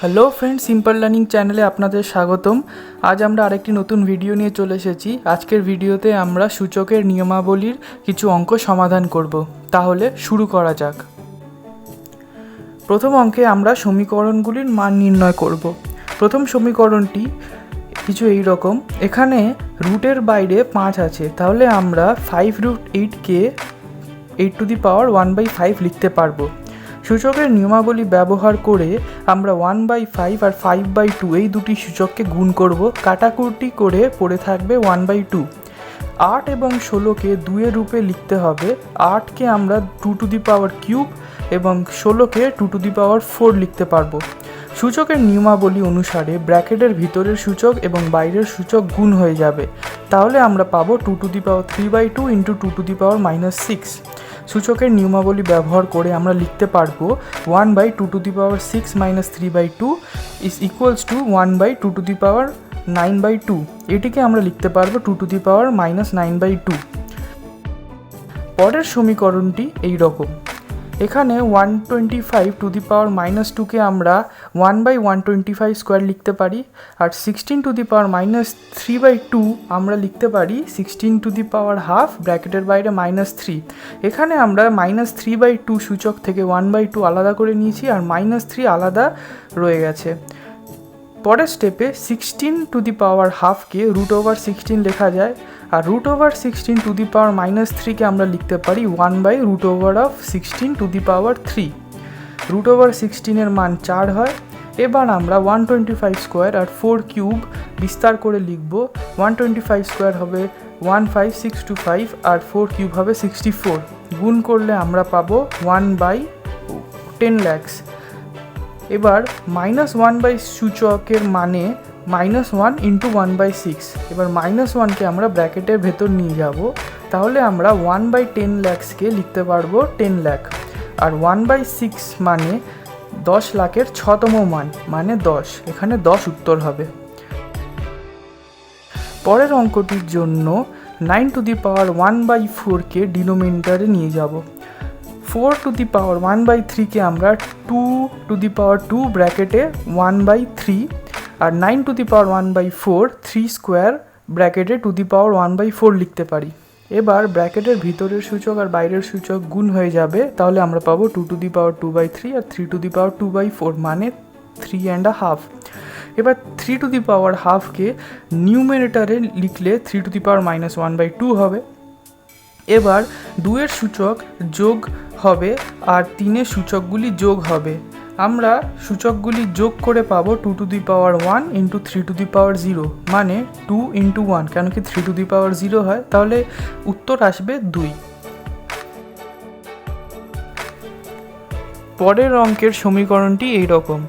Hello friend, simple learning চ্যানেলে আপনাদের স্বাগতম। আজ আমরা আরেকটি নতুন ভিডিও নিয়ে চলে এসেছি। আজকের ভিডিওতে আমরা সূচকের নিয়মাবলীর কিছু অঙ্ক সমাধান করব। তাহলে শুরু করা যাক। প্রথম অঙ্কে আমরা সমীকরণগুলির মান নির্ণয় করব। প্রথম সমীকরণটি কিছু এই রকম। এখানে রুটের বাইরে 5 আছে, তাহলে আমরা 5√8কে 8⁵ লিখতে পারবো। সূচকের নিয়মাবলী ব্যবহার করে আমরা 1/5 আর 5/2 এই দুটি সূচককে গুণ করব। কাটাকুটি করে পড়ে থাকবে 1/2। 8 এবং 16কে 2 এর রূপে লিখতে হবে। 8কে আমরা 2³ এবং 16কে 2⁴ লিখতে পারবো। সূচকের নিয়মাবলী অনুসারে ব্র্যাকেটের ভিতরের সূচক এবং বাইরের সূচক গুণ হয়ে যাবে। তাহলে আমরা পাবো 2⁵3/2 × 2⁻⁻6। সূচকের নিয়মাবলী ব্যবহার করে আমরা লিখতে পারবো 1/2⁶ - 3/2 = 1/2⁹ এটিকে আমরা লিখতে পারবো 2⁻⁻9/2। পরের সমীকরণটি এই রকম। এখানে 125⁻²কে আমরা 1/125² লিখতে পারি, আর 16⁻³ আমরা লিখতে পারি 16½ ব্র্যাকেটের বাইরে -3। এখানে আমরা -3/2 সূচক থেকে 1/2 আলাদা করে নিয়েছি, আর -3 আলাদা রয়ে গেছে। পরের স্টেপে 16⁻²কে √16 লেখা যায়, আর √16⁻³ আমরা লিখতে পারি 1/√16⁻³ √16 এর মান 4 হয়। এবার আমরা 125² আর 4³ বিস্তার করে লিখব। 125² হবে 15625 আর 4³ হবে 64। গুণ করলে আমরা পাবো 1/10 লাখ। এবার -1 সূচকের মানে -1 × 1/6। এবার -1কে আমরা ব্র্যাকেটের ভেতর নিয়ে যাব, তাহলে আমরা 1/10 লাখকে লিখতে পারবো 10 লাখ। আর 1/6 মানে 10 লাখের 6তম মান, মানে 10। এখানে 10 উত্তর হবে। পরের অঙ্কটির জন্য 9⁻1/4কে ডিনোমিনেটরে নিয়ে যাব। 4⁻1/3কে আমরা 2⁻2 ব্র্যাকেটে 1/3 আর 9⁻1/4 3² ব্র্যাকেটে 2⁻1/4 লিখতে পারি। এবার ব্র্যাকেটের ভিতরের সূচক আর বাইরের সূচক গুণ হয়ে যাবে, তাহলে আমরা পাবো 2⁻2/3 আর 3⁻2/4 মানে 3½ এবার 3½ নিউমেরেটরে লিখলে 3⁻−1/2 হবে। এবার 2 এর সূচক যোগ হবে আর 3 এর সূচকগুলি যোগ হবে। আমরা সূচকগুলি যোগ করে পাবো 2⁻1 × 3⁻0 মানে 2 × 1, কেন কি 3⁻0 হয়, তাহলে উত্তর আসবে 2। পরের অঙ্কের সমীকরণটি এই রকম।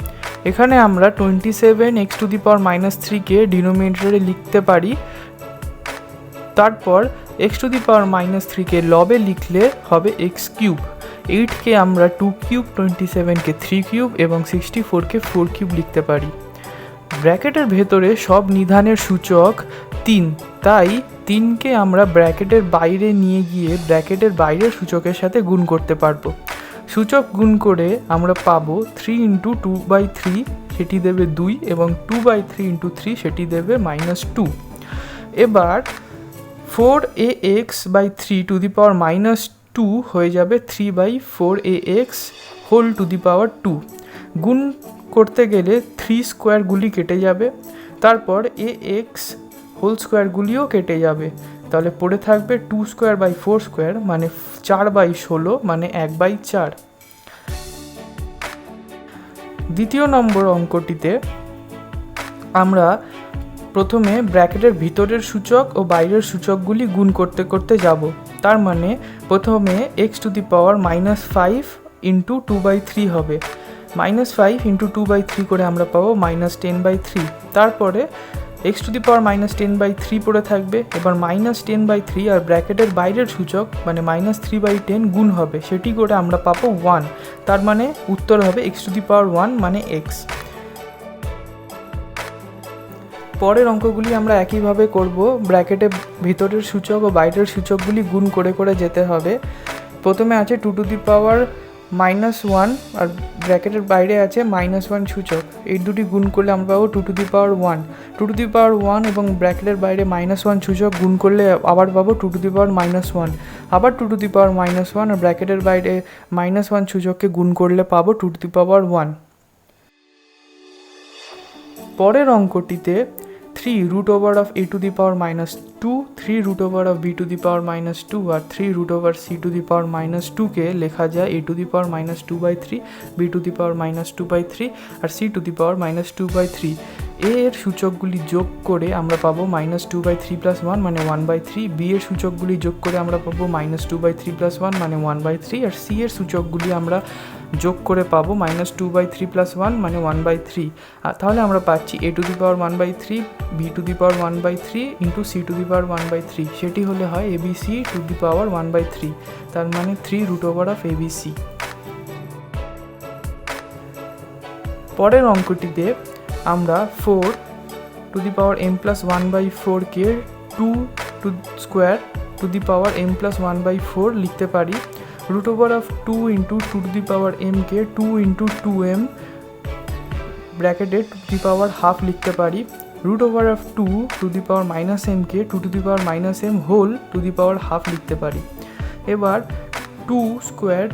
এখানে আমরা 27x⁻³ ডিনোমিনেটরে লিখতে পারি। তারপর x⁻³ লবে লিখলে হবে x³। 8কে আমরা 2³, 27কে 3³ এবং 64কে 4³ লিখতে পারি। ব্র্যাকেটের ভেতরে সব নিধানের সূচক 3, তাই 3কে আমরা ব্র্যাকেটের বাইরে নিয়ে গিয়ে ব্র্যাকেটের বাইরের সূচকের সাথে গুণ করতে পারবো। সূচক গুণ করে আমরা পাবো 3 × 2/3 সেটি দেবে 2 এবং 2/3 × 3 সেটি দেবে -2। এবার 4ax/3⁻2 হয়ে যাবে 3/4ax² গুণ করতে গেলে 3² কেটে যাবে, তারপর ax² কেটে যাবে, তাহলে পড়ে থাকবে 2²/4² মানে 4/16 মানে 1/4। দ্বিতীয় নম্বর অঙ্কটিতে আমরা প্রথমে ব্র্যাকেটের ভিতরের সূচক ও বাইরের সূচকগুলি গুণ করতে করতে যাব। তার মানে প্রথমে x⁻−5 × 2/3 হবে। -5 × 2/3 করে আমরা পাবো -10/3। তারপরে x⁻−10/3 পড়ে থাকবে। এবার -10/3 আর ব্র্যাকেটের বাইরের সূচক মানে -3/10 গুণ হবে, সেটি করে আমরা পাবো 1। তার মানে উত্তর হবে x⁻1 মানে x। পরের অঙ্কগুলি আমরা একইভাবে করব। ব্র্যাকেটের ভিতরের সূচক ও বাইরের সূচকগুলি গুণ করে করে যেতে হবে। প্রথমে আছে 2⁻ -1 আর ব্র্যাকেটের বাইরে আছে -1 সূচক, এই দুটি গুণ করলে আমরা পাবো 2 to the power 1। 2 to the power 1 এবং ব্র্যাকেটের বাইরে -1 সূচক গুণ করলে আবার পাবো 2 টু দি পাওয়ার -1, আবার 2 টু দি পাওয়ার -1 আর ব্র্যাকেটের বাইরে -1 সূচককে গুণ করলে পাবো 2 টু দি পাওয়ার 1। পরের অঙ্কটিতে 3 root over of a to the power -2, 3 root over of b to the power -2 আর 3 root over c to the power -2কে লেখা যায় a to the power -2/3, b to the power -2/3 আর c to the power -2/3। এর সূচকগুলি যোগ করে আমরা পাবো -2/3 + 1 মানে 1/3, b এর সূচকগুলি যোগ করে আমরা পাবো -2/3 + 1 মানে 1/3 আর c এর সূচকগুলি আমরা যোগ করে পাবো -2/3 + 1 মানে 1/3। আর তাহলে আমরা পাচ্ছি a to the power 1/3, b to the power 1/3 into c to the power 1/3, সেটি হলে হয় abc টু দি পাওয়ার 1/3, তার মানে 3 রুট ওভার অফ abc। পরের অঙ্কটিতে আমরা 4 টু দি পাওয়ার m + 1/4 কে 2 to square to the power m + 1/4 লিখতে পারি। Root over of 2 into 2 to the power m কে 2 ইন্টু 2m ব্র্যাকেটে 2 টু দি পাওয়ার হাফ লিখতে পারি। Root over of 2 to the power -m কে 2 to the power -m whole to the power half লিখতে পারি। এবার 2 square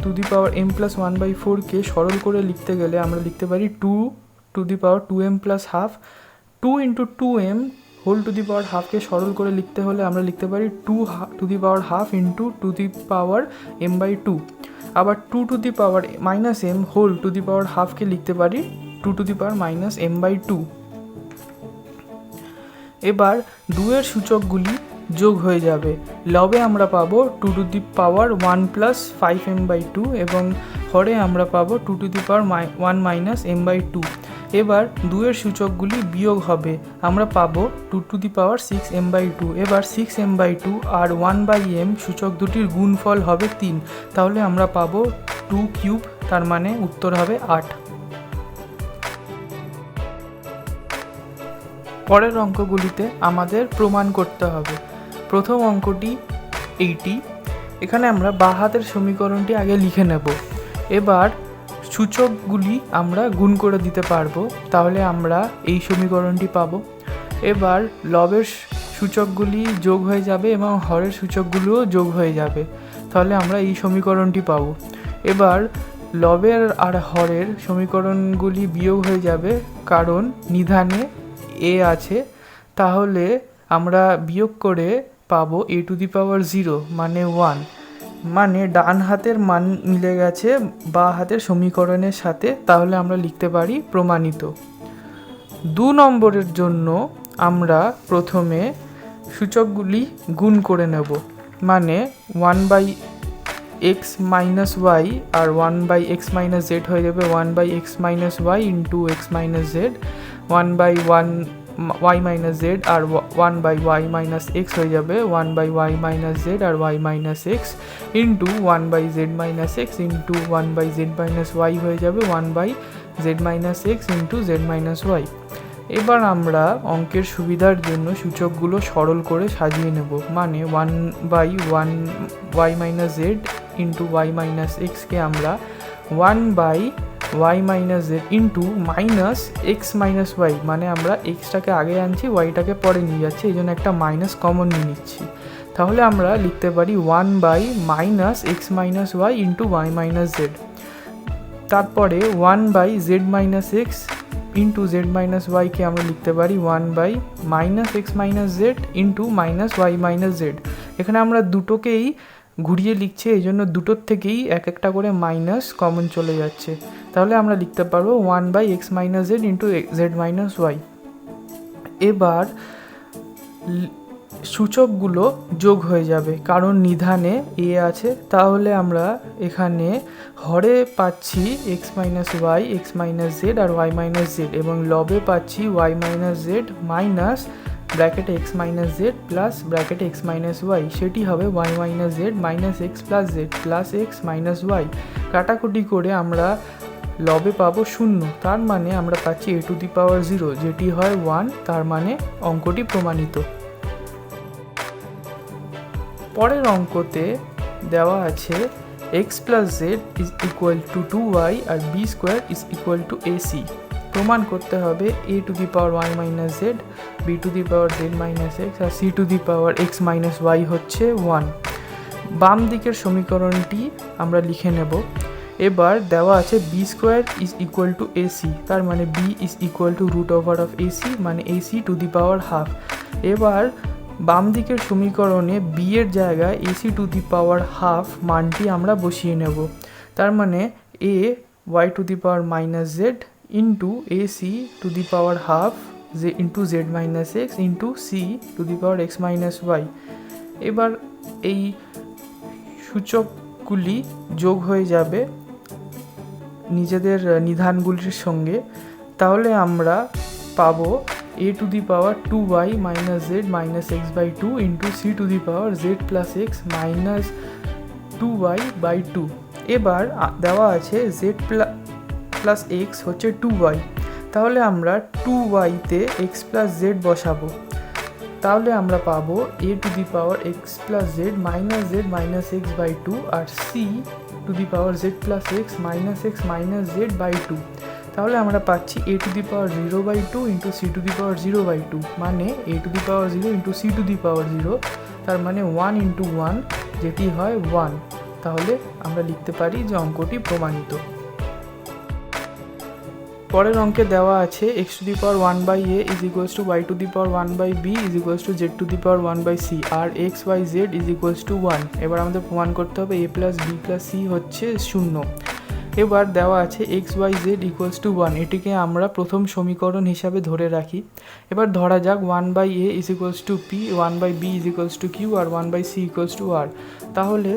to the power m + 1/4 কে সরল করে লিখতে গেলে আমরা লিখতে পারি 2 to the power 2m + half. 2 into 2m whole to the power হাফকে সরল করে লিখতে হলে আমরা লিখতে পারি 2 to the power half into 2 the power m/2। আবার 2 to the power -m whole to the power হাফকে লিখতে পারি 2 টু দি পাওয়ার -m/2। এবার 2 এর সূচকগুলি যোগ হয়ে যাবে, লবে আমরা পাবো 2 টু দি পাওয়ার 1 + 5m/2 এবং হরে আমরা পাবো 2 টু দি পাওয়ার 1 - m/2। এবার 2 এর সূচকগুলি বিয়োগ হবে, আমরা পাবো 2 টু দি পাওয়ার 6m/2। এবার 6m/2 আর 1/m সূচক দুটির গুণফল হবে 3, তাহলে আমরা পাবো 2 কিউব, তার মানে উত্তর হবে 8। পরের অঙ্কগুলিতে আমাদের প্রমাণ করতে হবে। প্রথম অঙ্কটি এইটি, এখানে আমরা বাঁ হাতের সমীকরণটি আগে লিখে নেব। এবার সূচকগুলি আমরা গুণ করে দিতে পারবো, তাহলে আমরা এই সমীকরণটি পাবো। এবার লবের সূচকগুলি যোগ হয়ে যাবে এবং হরের সূচকগুলিও যোগ হয়ে যাবে, তাহলে আমরা এই সমীকরণটি পাবো। এবার লবের আর হরের সমীকরণগুলি বিয়োগ হয়ে যাবে, কারণ নিধানে এ আছে, তাহলে আমরা বিয়োগ করে পাবো a টু দি পাওয়ার 0 মানে 1, মানে ডান হাতের মান মিলে গেছে বাঁ হাতের সমীকরণের সাথে, তাহলে আমরা লিখতে পারি প্রমাণিত। 2 নম্বরের জন্য আমরা প্রথমে সূচকগুলি গুণ করে নেব, মানে 1/x - y আর 1/x - z হয়ে যাবে 1/x - y into x - z, 1/1 y - z আর 1/y - x হয়ে যাবে 1/y - z আর y - x into 1/z - x into 1/z - y হয়ে যাবে 1/z - x into z - y। এবার আমরা অঙ্কের সুবিধার জন্য সূচকগুলো সরল করে সাজিয়ে নেব, মানে 1/1 y - z into y - x কে আমরা 1/y - z into -x - y, মানে আমরা এক্সটাকে আগে আনছি ওয়াইটাকে পরে নিয়ে যাচ্ছি, এই জন্য একটা মাইনাস কমন নিয়ে নিচ্ছি, তাহলে আমরা লিখতে পারি 1/-x - y into y - z। তারপরে 1/z - x into z - y কে আমরা লিখতে পারি 1/-x - z into -y - z। এখানে আমরা দুটোকেই ঘুরিয়ে লিখছি, এই জন্য দুটোর থেকেই এক একটা করে মাইনাস কমন চলে যাচ্ছে, তাহলে আমরা লিখতে পারবো 1/x - z into z - y। এবার সূচকগুলো যোগ হয়ে যাবে, কারণ নিধানে এ আছে, তাহলে আমরা এখানে হরে পাচ্ছি x - y, x - z আর y - z এবং লবে পাচ্ছি y - z মাইনাস ব্র্যাকেটে x - z প্লাস ব্র্যাকেটে x - y, সেটি হবে y - z minus x plus z plus x - y। কাটাকুটি করে আমরা লবে পাবো 0, তার মানে আমরা পাচ্ছি a টু দি পাওয়ার 0, যেটি হয় 1, তার মানে অঙ্কটি প্রমাণিত। পরের অঙ্কতে দেওয়া আছে x plus z is equal to 2y আর b square is equal to a c. প্রমাণ করতে হবে a to the power y minus z, b to the power z minus x আর c to the power x minus y হচ্ছে 1। বাম দিকের সমীকরণটি আমরা লিখে নেব। এবার দেওয়া আছে B square is equal to AC, তার মানে B is equal to root over of AC, মানে AC to the power half. এবার বাম দিকের সমীকরণে বি এর জায়গায় AC to the power half মানটি আমরা বসিয়ে নেব। তার মানে A Y to the power minus Z into AC to the power half J into Z minus X into C to the power X minus Y. এবার এই সূচকগুলি যোগ হয়ে যাবে নিজেদের নিধানগুলির সঙ্গে, তাহলে আমরা পাবো a to the power 2y minus z minus x by 2 into C to the power Z plus x minus 2y by 2। এবার দেওয়া আছে জেড প্লাস এক্স হচ্ছে 2y, তাহলে আমরা 2yতে এক্স প্লাস জেড বসাবো, তাহলে আমরা পাবো a to the power X plus Z minus x by 2 আর C to the power Z plus x minus Z by 2। তাহলে আমরা পাচ্ছি a to the power 0 by 2 into C to the power 0 by 2, মানে a to the power 0 into C to the power 0, তার মানে 1 into 1 যেটি হয় 1। তাহলে আমরা লিখতে পারি যে অঙ্কটি প্রমাণিত। পরের অঙ্কে দেওয়া আছে x to the power 1 by A is equals to Y to the power 1 by B is equals to Z to the power 1 by c আর x y z is equals to 1। এবার আমাদের প্রমাণ করতে হবে a plus B plus c হচ্ছে 0। এবার দেওয়া আছে x y z equals to 1, এটিকে আমরা প্রথম সমীকরণ হিসাবে ধরে রাখি। এবার ধরা যাক 1 by A is equals to P, 1 by B is equals to Q আর 1 by C equals to R. তাহলে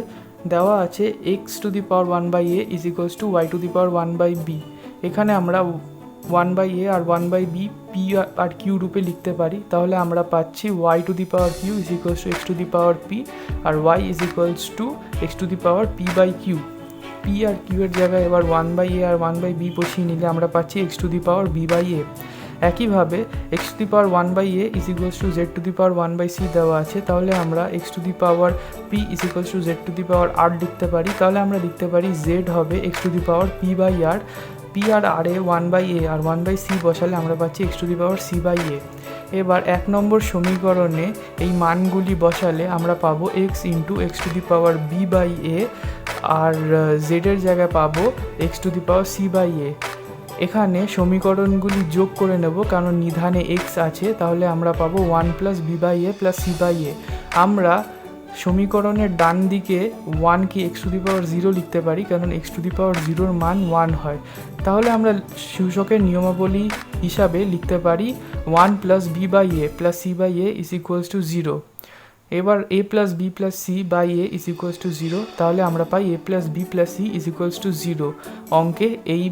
দেওয়া আছে x to the power 1 by A is equals to Y to the power 1 by B. এখানে আমরা 1 by A আর 1 by B P আর Q রূপে লিখতে পারি, তাহলে আমরা পাচ্ছি Y to the power Q is equals to X to the power P আর Y is equals to X to the power P by Q. P আর কিউ এর জায়গায় এবার 1 বাই এ আর 1 বাই বি বসিয়ে নিলে আমরা পাচ্ছি X to the power B by A. একইভাবে X to the power 1 by A is equals to Z to the power 1 by C দেওয়া আছে, তাহলে আমরা X to the power P is equals to Z to the power R লিখতে পারি। তাহলে আমরা লিখতে পারি জেড হবে X to the power P by R, P আর আর এ 1 বাই এ আর 1 বাই সি বসালে আমরা পাচ্ছি X to the power C by A. এবার 1 নম্বর সমীকরণে এই মানগুলি বসালে আমরা পাবো X into X to the power B by A আর জেডের জায়গায় পাবো X to the power C by এ। এখানে সমীকরণগুলি যোগ করে নেব, কারণ নিধানে এক্স আছে, তাহলে আমরা পাবো 1 plus B by A plus C by A. আমরা সমীকরণের ডান দিকে 1কে এক্স টু দি পাওয়ার 0 লিখতে পারি, কারণ এক্স টু দি পাওয়ার 0-র মান 1 হয়। তাহলে আমরা সূচকের নিয়মাবলী হিসাবে লিখতে পারি 1 plus B by A plus C by A is equals to 0। এবার A plus B plus C by A is equals to 0, তাহলে আমরা পাই A plus B plus C is equals to 0। অঙ্কে এই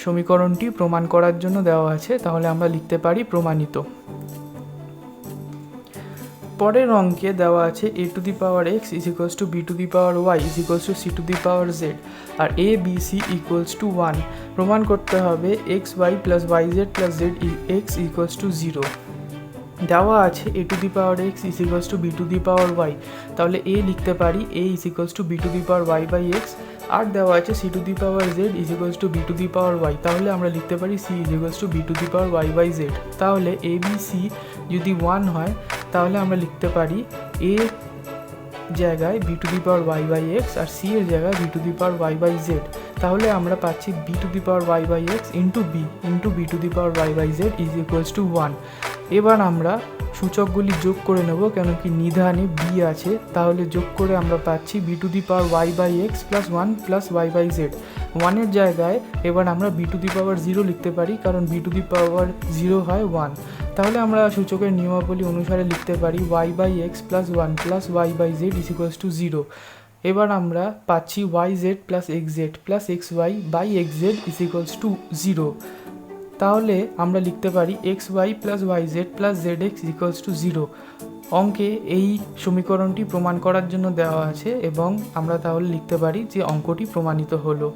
সমীকরণটি প্রমাণ করার জন্য দেওয়া আছে, তাহলে আমরা লিখতে পারি প্রমাণিত। পরের অঙ্কে দেওয়া আছে A to the power X is equals to B to the power Y is equals to C to the power Z আর A B C equals to 1। প্রমাণ করতে হবে X Y plus Y Z plus Z x equals to 0। দেওয়া আছে A to the power X is equals to B to the power Y, তাহলে A লিখতে পারি A is equals to B to the power Y by x. আর দেওয়া আছে C to the power Z is equals to B to the power Y, তাহলে আমরা লিখতে পারি C is equals to B to the power Y by Z. তাহলে A B C যদি 1 হয় তাহলে আমরা লিখতে পারি এ জায়গায় b to the power Y by x আর সি এর জায়গায় b to the power Y by Z. তাহলে আমরা পাচ্ছি B to the power Y by x into b to the power Y by z is equals to 1। এবার আমরা সূচকগুলি যোগ করে নেব, কেন কি নিধানে বি আছে, তাহলে যোগ করে আমরা পাচ্ছি B to the power Y by x plus 1 plus Y by Z. 1-এর জায়গায় এবার আমরা বি টু দি পাওয়ার 0 লিখতে পারি, কারণ বি টু দি পাওয়ার 0 হয় 1। তাহলে আমরা সূচকের নিয়মাবলী অনুসারে লিখতে পারি y by x plus 1 plus Y by z is equals to 0। এবার আমরা পাচ্ছি y Z plus x z plus x y by x z is equals to 0। তাহলে আমরা লিখতে পারি x Y plus Y Z plus Z x equals to 0। অঙ্কে এই সমীকরণটি প্রমাণ করার জন্য দেওয়া আছে এবং আমরা তাহলে লিখতে পারি যে অঙ্কটি প্রমাণিত হলো।